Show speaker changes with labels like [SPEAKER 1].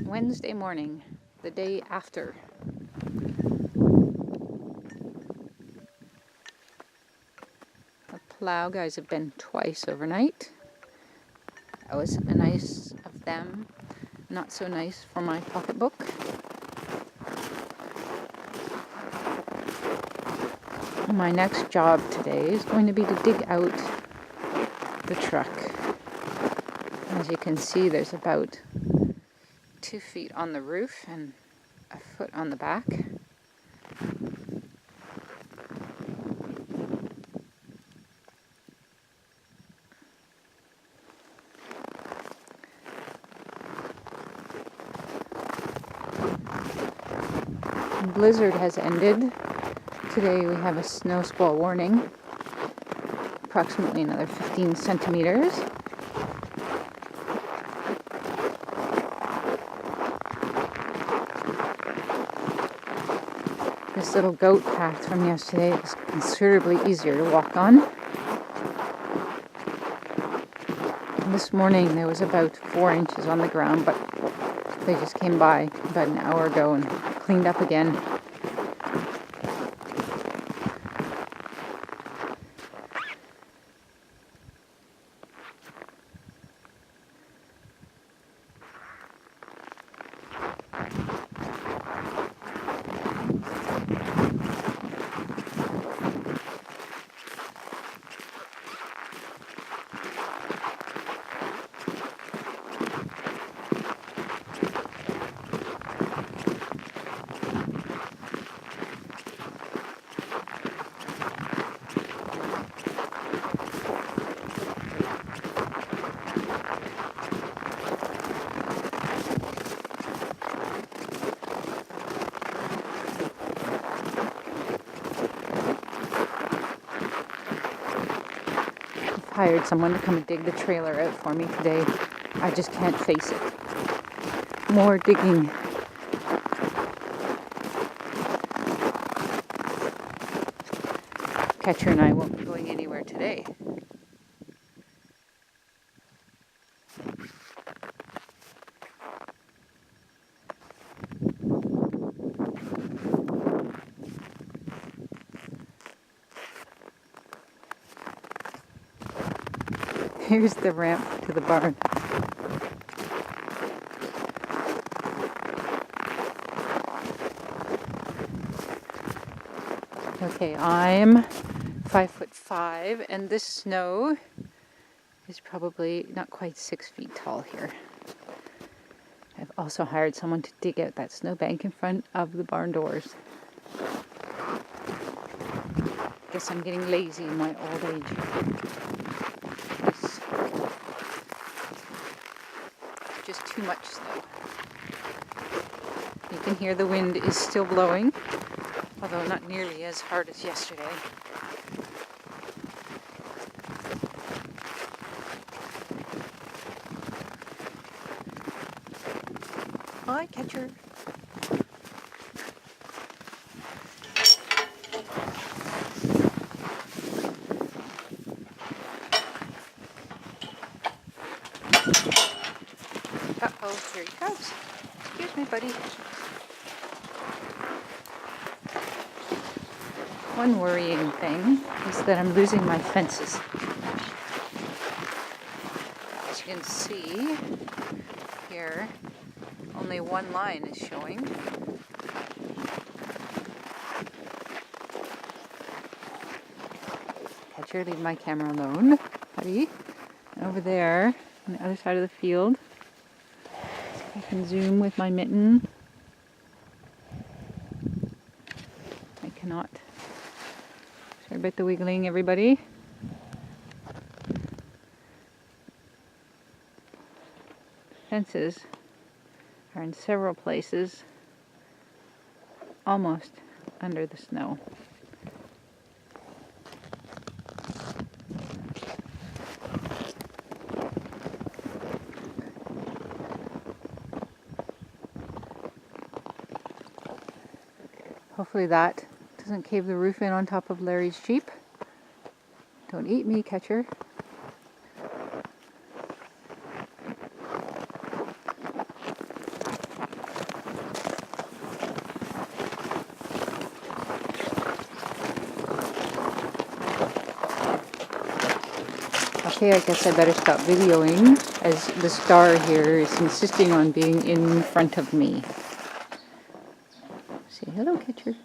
[SPEAKER 1] Wednesday morning, the day after. The plow guys have been twice overnight. That was nice of them. Not so nice for my pocketbook. My next job today is going to be to dig out the truck. As you can see, there's about 2 feet on the roof and a foot on the back. The blizzard has ended. Today we have a snow squall warning, approximately another 15 centimeters. This little goat path from yesterday is considerably easier to walk on. This morning there was about 4 inches on the ground, but they just came by about an hour ago and cleaned up again. Hired someone to come and dig the trailer out for me today. I just can't face it. More digging. Catcher and I won't be going anywhere today. Here's the ramp to the barn. Okay, I'm 5'5", and this snow is probably not quite 6 feet tall here. I've also hired someone to dig out that snowbank in front of the barn doors. Guess I'm getting lazy in my old age. It's just too much snow. You can hear the wind is still blowing, although not nearly as hard as yesterday. Hi, Catcher. Uh-oh, here he comes. Excuse me, buddy. One worrying thing is that I'm losing my fences. As you can see here, only one line is showing. Catcher, leave my camera alone, buddy. And over there, on the other side of the field, I can zoom with my mitten. I cannot. Sorry about the wiggling, everybody. Fences are in several places, almost under the snow. Hopefully that doesn't cave the roof in on top of Larry's Jeep. Don't eat me, Catcher. Okay, I guess I better stop videoing as the star here is insisting on being in front of me. Say hello, Catcher.